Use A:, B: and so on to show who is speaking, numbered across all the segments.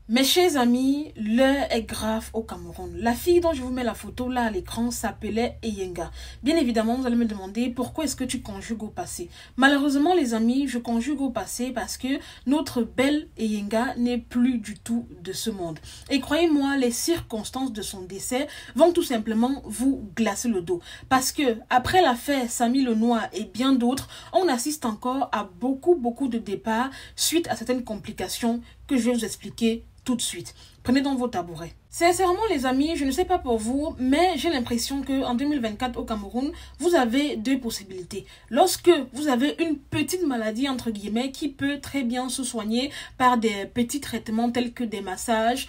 A: Mes chers amis, l'heure est grave au Cameroun. La fille dont je vous mets la photo là à l'écran s'appelait Eyenga. Bien évidemment, vous allez me demander pourquoi est-ce que tu conjugues au passé. Malheureusement, les amis, je conjugue au passé parce que notre belle Eyenga n'est plus du tout de ce monde. Et croyez-moi, les circonstances de son décès vont tout simplement vous glacer le dos. Parce que après l'affaire Samy Lenoir et bien d'autres, on assiste encore à beaucoup de départs suite à certaines complications que je vais vous expliquer tout de suite. Prenez donc vos tabourets. Sincèrement les amis, je ne sais pas pour vous, mais j'ai l'impression qu'en 2024 au Cameroun, vous avez deux possibilités. Lorsque vous avez une petite maladie entre guillemets qui peut très bien se soigner par des petits traitements tels que des massages,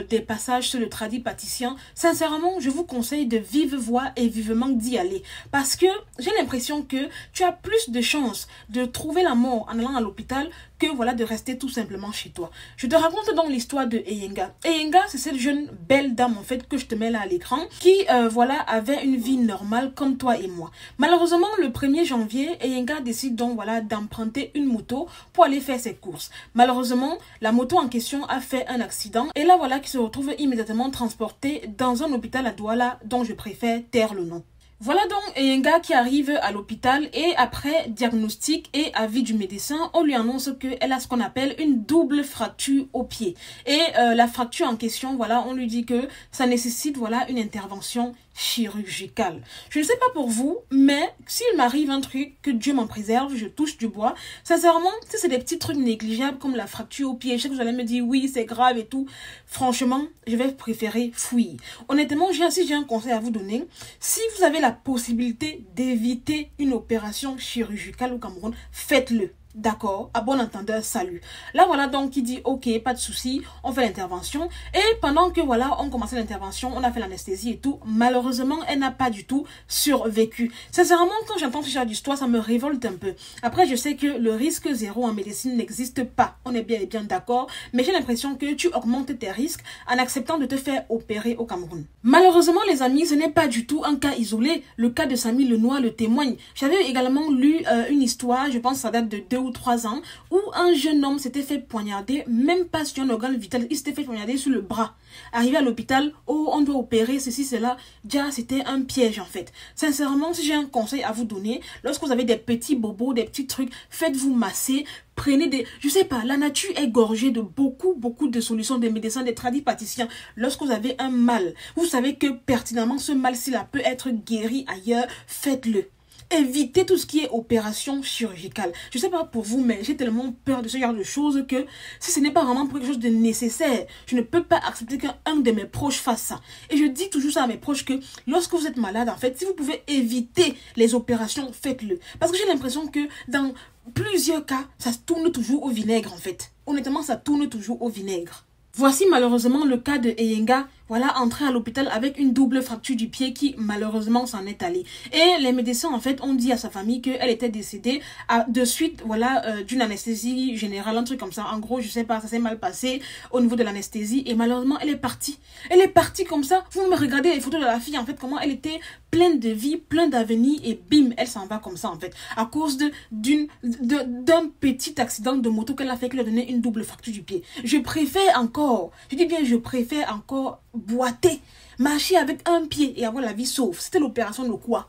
A: des passages sur le tradipraticien, sincèrement je vous conseille de vive voix et vivement d'y aller. Parce que j'ai l'impression que tu as plus de chances de trouver la mort en allant à l'hôpital que voilà de rester tout simplement chez toi. Je te raconte donc l'histoire de Eyenga. Eyenga, c'est cette jeune belle dame en fait que je te mets là à l'écran qui voilà avait une vie normale comme toi et moi. Malheureusement le 1er janvier, Eyenga décide donc voilà d'emprunter une moto pour aller faire ses courses. Malheureusement, la moto en question a fait un accident et là voilà qui se retrouve immédiatement transportée dans un hôpital à Douala dont je préfère taire le nom. Voilà donc Eyenga qui arrive à l'hôpital et après diagnostic et avis du médecin, on lui annonce qu'elle a ce qu'on appelle une double fracture au pied. Et la fracture en question, voilà, on lui dit que ça nécessite voilà une intervention chirurgicale. Je ne sais pas pour vous, mais s'il m'arrive un truc, que Dieu m'en préserve, je touche du bois, sincèrement, si c'est des petits trucs négligeables comme la fracture au pied, je sais que vous allez me dire oui, c'est grave et tout, franchement, je vais préférer fuir. Honnêtement, si j'ai un conseil à vous donner, si vous avez la possibilité d'éviter une opération chirurgicale au Cameroun, faites-le. D'accord, à bon entendeur, salut. Là, voilà donc qui dit, ok, pas de souci, on fait l'intervention. Et pendant que, voilà, on commençait l'intervention, on a fait l'anesthésie et tout, malheureusement, elle n'a pas du tout survécu. Sincèrement, quand j'entends ce genre d'histoire, ça me révolte un peu. Après, je sais que le risque zéro en médecine n'existe pas. On est bien et bien d'accord. Mais j'ai l'impression que tu augmentes tes risques en acceptant de te faire opérer au Cameroun. Malheureusement, les amis, ce n'est pas du tout un cas isolé. Le cas de Samy Lenoir le témoigne. J'avais également lu une histoire, je pense que ça date de 2 ou 3 ans, où un jeune homme s'était fait poignarder, même pas sur un organe vital, il s'était fait poignarder sur le bras. Arrivé à l'hôpital, oh, on doit opérer ceci, cela, déjà c'était un piège en fait. Sincèrement, si j'ai un conseil à vous donner, lorsque vous avez des petits bobos, des petits trucs, faites-vous masser, prenez des... Je sais pas, la nature est gorgée de beaucoup de solutions, des médecins, des tradipraticiens. Lorsque vous avez un mal, vous savez que pertinemment ce mal, s'il peut être guéri ailleurs, faites-le. Évitez tout ce qui est opération chirurgicale. Je sais pas pour vous, mais j'ai tellement peur de ce genre de choses que si ce n'est pas vraiment pour quelque chose de nécessaire, je ne peux pas accepter qu'un de mes proches fasse ça. Et je dis toujours ça à mes proches que lorsque vous êtes malade, en fait, si vous pouvez éviter les opérations, faites-le. Parce que j'ai l'impression que dans plusieurs cas, ça se tourne toujours au vinaigre, en fait. Honnêtement, ça tourne toujours au vinaigre. Voici malheureusement le cas de Eyenga, voilà, entré à l'hôpital avec une double fracture du pied qui malheureusement s'en est allée. Et les médecins en fait ont dit à sa famille qu'elle était décédée de suite, voilà, d'une anesthésie générale, un truc comme ça. En gros, je sais pas, ça s'est mal passé au niveau de l'anesthésie et malheureusement elle est partie. Elle est partie comme ça. Vous me regardez les photos de la fille en fait, comment elle était pleine de vie, pleine d'avenir et bim, elle s'en va comme ça en fait. À cause d'un petit accident de moto qu'elle a fait qui lui a donné une double fracture du pied. Je préfère encore, je dis bien je préfère encore boiter, marcher avec un pied et avoir la vie sauve. C'était l'opération de quoi?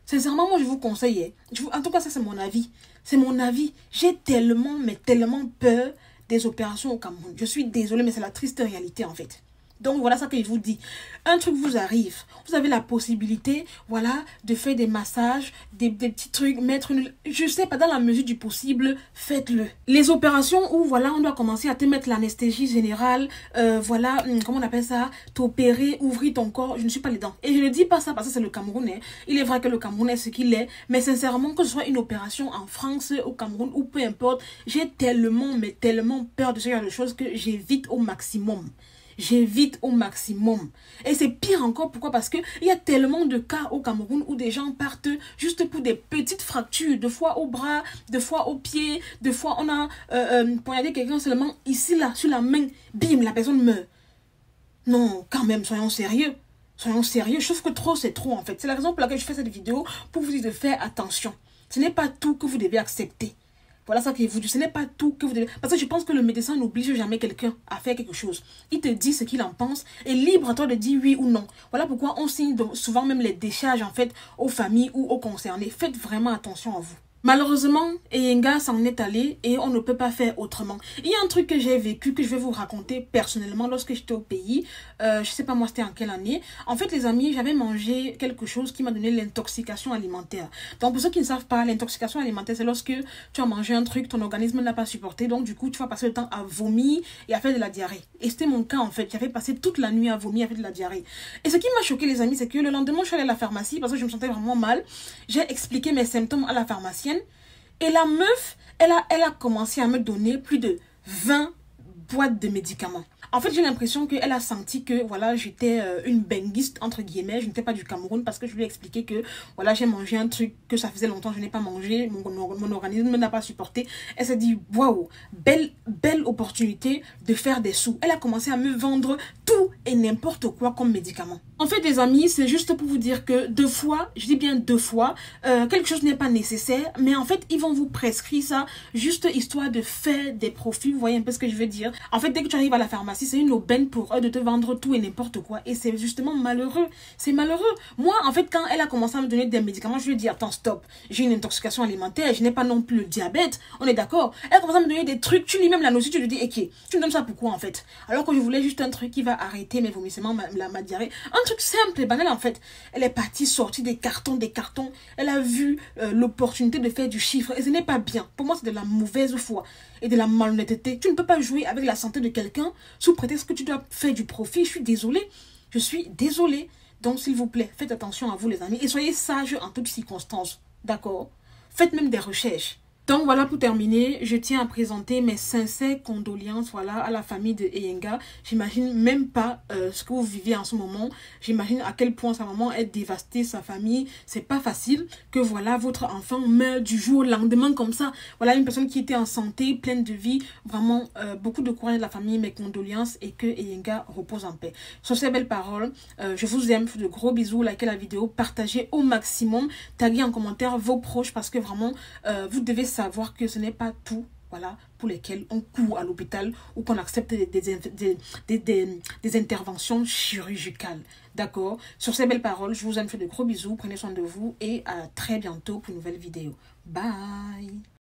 A: Sincèrement, moi je vous conseille. En tout cas, ça c'est mon avis. C'est mon avis. J'ai tellement, mais tellement peur des opérations au Cameroun. Je suis désolée, mais c'est la triste réalité en fait. Donc voilà ça que je vous dis. Un truc vous arrive, vous avez la possibilité, voilà, de faire des massages, des petits trucs, mettre une... Je sais pas, dans la mesure du possible, faites-le. Les opérations où, voilà, on doit commencer à te mettre l'anesthésie générale, voilà, comment on appelle ça, t'opérer, ouvrir ton corps, je ne suis pas dedans. Et je ne dis pas ça parce que c'est le Cameroun, hein. Il est vrai que le Cameroun est ce qu'il est, mais sincèrement, que ce soit une opération en France, au Cameroun, ou peu importe, j'ai tellement, mais tellement peur de ce genre de choses que j'évite au maximum. J'évite au maximum. Et c'est pire encore, pourquoi? Parce qu'il y a tellement de cas au Cameroun où des gens partent juste pour des petites fractures, de fois au bras, de fois au pied, de fois on a poignardé quelqu'un seulement ici, là, sur la main, bim, la personne meurt. Non, quand même, soyons sérieux. Soyons sérieux, je trouve que trop, c'est trop en fait. C'est la raison pour laquelle je fais cette vidéo, pour vous dire de faire attention. Ce n'est pas tout que vous devez accepter. Voilà ça que vous dites. Ce n'est pas tout que vous devez... Parce que je pense que le médecin n'oblige jamais quelqu'un à faire quelque chose. Il te dit ce qu'il en pense et libre à toi de dire oui ou non. Voilà pourquoi on signe souvent même les décharges en fait aux familles ou aux concernés. Faites vraiment attention à vous. Malheureusement, Eyenga s'en est allé et on ne peut pas faire autrement. Il y a un truc que j'ai vécu, que je vais vous raconter personnellement lorsque j'étais au pays. Je sais pas moi c'était en quelle année. En fait les amis, j'avais mangé quelque chose qui m'a donné l'intoxication alimentaire. Donc pour ceux qui ne savent pas, l'intoxication alimentaire c'est lorsque tu as mangé un truc, ton organisme n'a pas supporté. Donc du coup tu vas passer le temps à vomir et à faire de la diarrhée. Et c'était mon cas en fait. J'avais passé toute la nuit à vomir, à faire de la diarrhée. Et ce qui m'a choqué les amis, c'est que le lendemain je suis allée à la pharmacie parce que je me sentais vraiment mal. J'ai expliqué mes symptômes à la pharmacienne. Et la meuf, elle a commencé à me donner plus de 20 boîtes de médicaments. En fait, j'ai l'impression qu'elle a senti que, voilà, j'étais une benguiste, entre guillemets. Je n'étais pas du Cameroun parce que je lui ai expliqué que, voilà, j'ai mangé un truc que ça faisait longtemps que je n'ai pas mangé. Mon organisme n'a pas supporté. Elle s'est dit, waouh, belle opportunité de faire des sous. Elle a commencé à me vendre tout et n'importe quoi comme médicament. En fait, les amis, c'est juste pour vous dire que deux fois, je dis bien deux fois, quelque chose n'est pas nécessaire. Mais en fait, ils vont vous prescrire ça juste histoire de faire des profits. Vous voyez un peu ce que je veux dire? En fait, dès que tu arrives à la pharmacie, c'est une aubaine pour eux de te vendre tout et n'importe quoi. Et c'est justement malheureux. C'est malheureux. Moi, en fait, quand elle a commencé à me donner des médicaments, je lui ai dit, attends, stop. J'ai une intoxication alimentaire. Je n'ai pas non plus le diabète. On est d'accord? Elle a commencé à me donner des trucs. Tu lis même la notion, tu lui dis, ok, tu me donnes ça pourquoi, en fait? Alors que je voulais juste un truc qui va arrêter mes vomissements, ma diarrhée. Un truc simple et banal, en fait. Elle est partie sortir des cartons. Elle a vu l'opportunité de faire du chiffre. Et ce n'est pas bien. Pour moi, c'est de la mauvaise foi et de la malhonnêteté. Tu ne peux pas jouer avec la santé de quelqu'un sous prétexte que tu dois faire du profit. Je suis désolée. Je suis désolée. Donc, s'il vous plaît, faites attention à vous, les amis. Et soyez sages en toutes circonstances. D'accord? Faites même des recherches. Donc voilà, pour terminer, je tiens à présenter mes sincères condoléances, voilà, à la famille de Eyenga. J'imagine même pas ce que vous vivez en ce moment. J'imagine à quel point sa maman est dévastée, sa famille. C'est pas facile que voilà, votre enfant meurt du jour au lendemain comme ça. Voilà, une personne qui était en santé, pleine de vie. Vraiment, beaucoup de courage de la famille, mes condoléances et que Eyenga repose en paix. Sur ces belles paroles, je vous aime, je vous fais de gros bisous, likez la vidéo, partagez au maximum, taguez en commentaire vos proches parce que vraiment, vous devez savoir que ce n'est pas tout, voilà, pour lesquels on court à l'hôpital ou qu'on accepte des interventions chirurgicales. D'accord? Sur ces belles paroles, je vous aime, je fais de gros bisous, prenez soin de vous et à très bientôt pour une nouvelle vidéo. Bye!